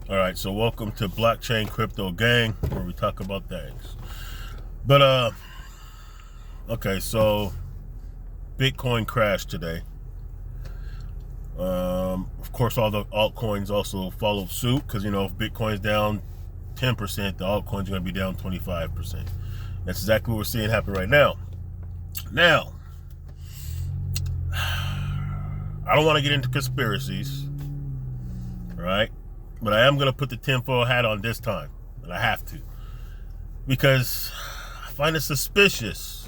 All right, so welcome to Blockchain Crypto Gang, where we talk about things. But okay, so Bitcoin crashed today. Of course, all the altcoins also followed suit because if Bitcoin's down 10%, the altcoins are going to be down 25%. That's exactly what we're seeing happen right now. Now, I don't want to get into conspiracies, right? But I am going to put the tinfoil hat on this time, and I have to, because I find it suspicious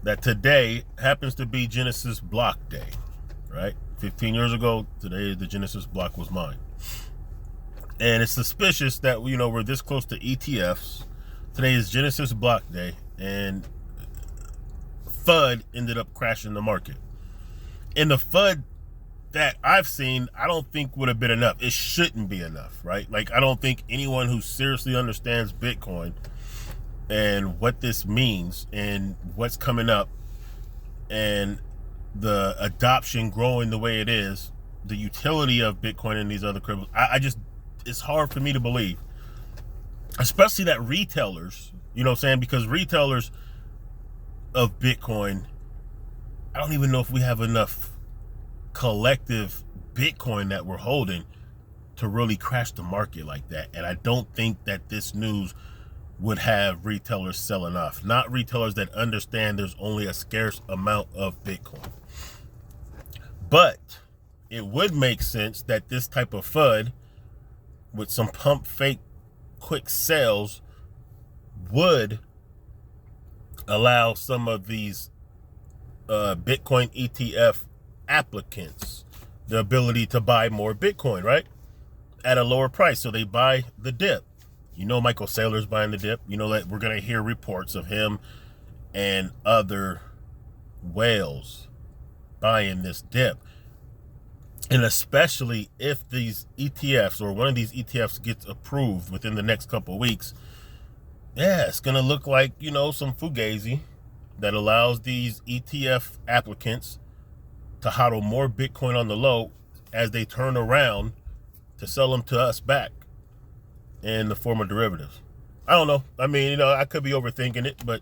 that today happens to be Genesis block day, right? 15 years ago, today the Genesis block was mine. And it's suspicious that, we're this close to ETFs. Today is Genesis block day, and FUD ended up crashing the market. And the FUD that I've seen, I don't think would have been enough. It shouldn't be enough, right? Like, I don't think anyone who seriously understands Bitcoin and what this means and what's coming up and the adoption growing the way it is, the utility of Bitcoin and these other cryptos, it's hard for me to believe, especially that retailers, because retailers of Bitcoin, I don't even know if we have enough collective Bitcoin that we're holding to really crash the market like that. And I don't think that this news would have retailers selling off. Not retailers that understand there's only a scarce amount of Bitcoin. But it would make sense that this type of FUD with some pump fake quick sales would allow some of these Bitcoin ETF applicants the ability to buy more Bitcoin, right? At a lower price. So they buy the dip. Michael Saylor's buying the dip. That we're going to hear reports of him and other whales buying this dip. And especially if these ETFs or one of these ETFs gets approved within the next couple of weeks, it's going to look like, some fugazi that allows these ETF applicants to hodl more Bitcoin on the low as they turn around to sell them to us back in the form of derivatives. I don't know. I mean, I could be overthinking it, but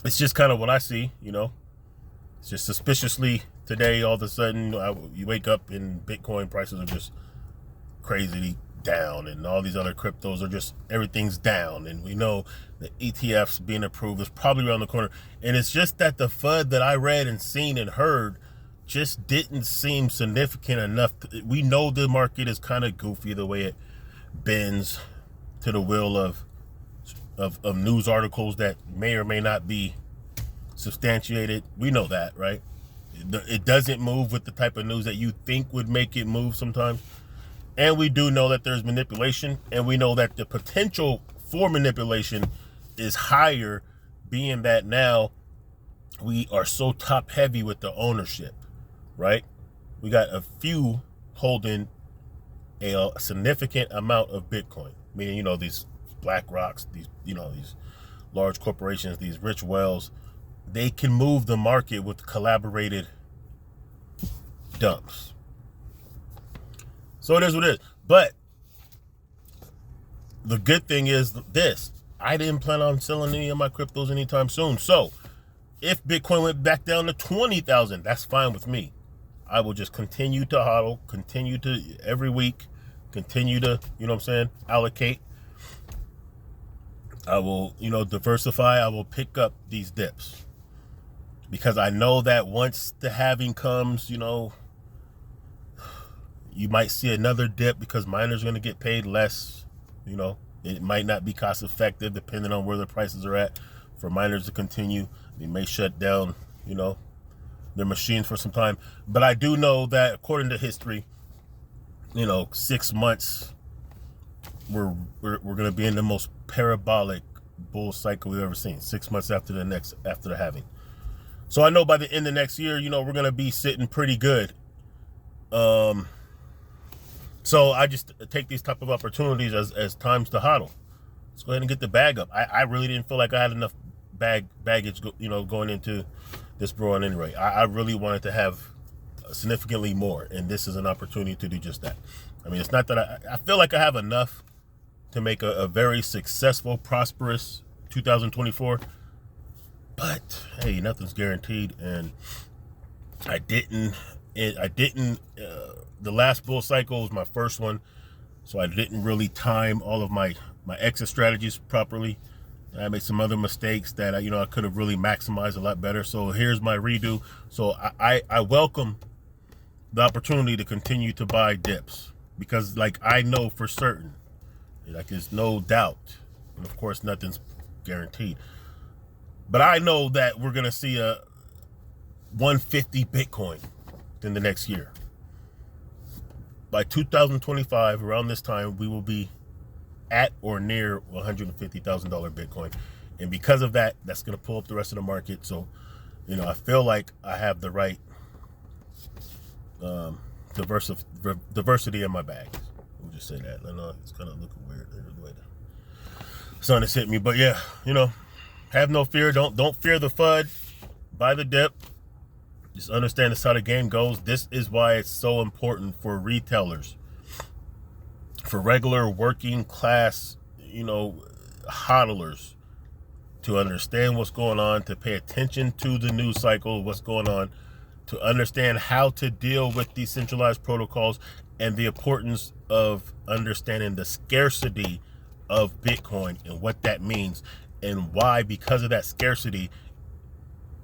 it's just kind of what I see, It's just suspiciously today, all of a sudden, you wake up and Bitcoin prices are just crazily down, and all these other cryptos are just, everything's down. And we know the ETFs being approved is probably around the corner. And it's just that the FUD that I read and seen and heard just didn't seem significant enough. We know the market is kind of goofy the way it bends to the will of news articles that may or may not be substantiated. We know that, right? It doesn't move with the type of news that you think would make it move sometimes. And we do know that there's manipulation, and we know that the potential for manipulation is higher, being that now we are so top heavy with the ownership, right? We got a few holding a significant amount of Bitcoin, meaning, these black rocks, these large corporations, these rich whales, they can move the market with collaborated dumps. So it is what it is. But the good thing is this: I didn't plan on selling any of my cryptos anytime soon. So if Bitcoin went back down to 20,000, that's fine with me. I will just continue to hodl, continue to every week, continue to, allocate. I will, diversify. I will pick up these dips because I know that once the halving comes, you might see another dip because miners are going to get paid less. It might not be cost effective depending on where the prices are at for miners to continue. They may shut down, their machines for some time. But I do know that according to history, 6 months, we're going to be in the most parabolic bull cycle we've ever seen. 6 months after the halving. So I know by the end of next year, we're going to be sitting pretty good. So I just take these type of opportunities as times to hodl. Let's go ahead and get the bag up. I really didn't feel like I had enough baggage, going into this bro. And anyway, I really wanted to have significantly more. And this is an opportunity to do just that. I mean, it's not that I feel like I have enough to make a very successful, prosperous 2024. But hey, nothing's guaranteed. And I didn't, the last bull cycle was my first one. So I didn't really time all of my exit strategies properly. I made some other mistakes that I could have really maximized a lot better. So here's my redo. So I welcome the opportunity to continue to buy dips, because like I know for certain, like there's no doubt, and of course nothing's guaranteed, but I know that we're gonna see a 150 Bitcoin in the next year. By 2025, around this time, we will be at or near $150,000 Bitcoin. And because of that, that's going to pull up the rest of the market. So, I feel like I have the right diversity in my bag. We'll just say that. I know it's kind of looking weird the way the sun has hit me. But yeah, have no fear. Don't fear the FUD. Buy the dip. Just understand this how the game goes. This is why it's so important for retailers, for regular working class, hodlers, to understand what's going on, to pay attention to the news cycle, what's going on, to understand how to deal with decentralized protocols, and the importance of understanding the scarcity of Bitcoin and what that means, and why, because of that scarcity,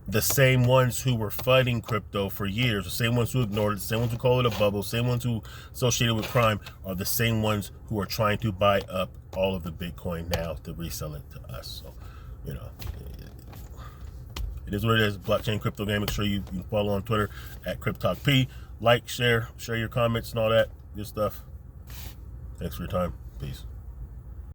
the same ones who were fighting crypto for years, the same ones who ignored it, the same ones who call it a bubble, same ones who associated with crime, are the same ones who are trying to buy up all of the Bitcoin now to resell it to us. So, it is what it is. Blockchain crypto game. Make sure you follow on Twitter at CrypTalkP. Like, share your comments and all that good stuff. Thanks for your time. Peace.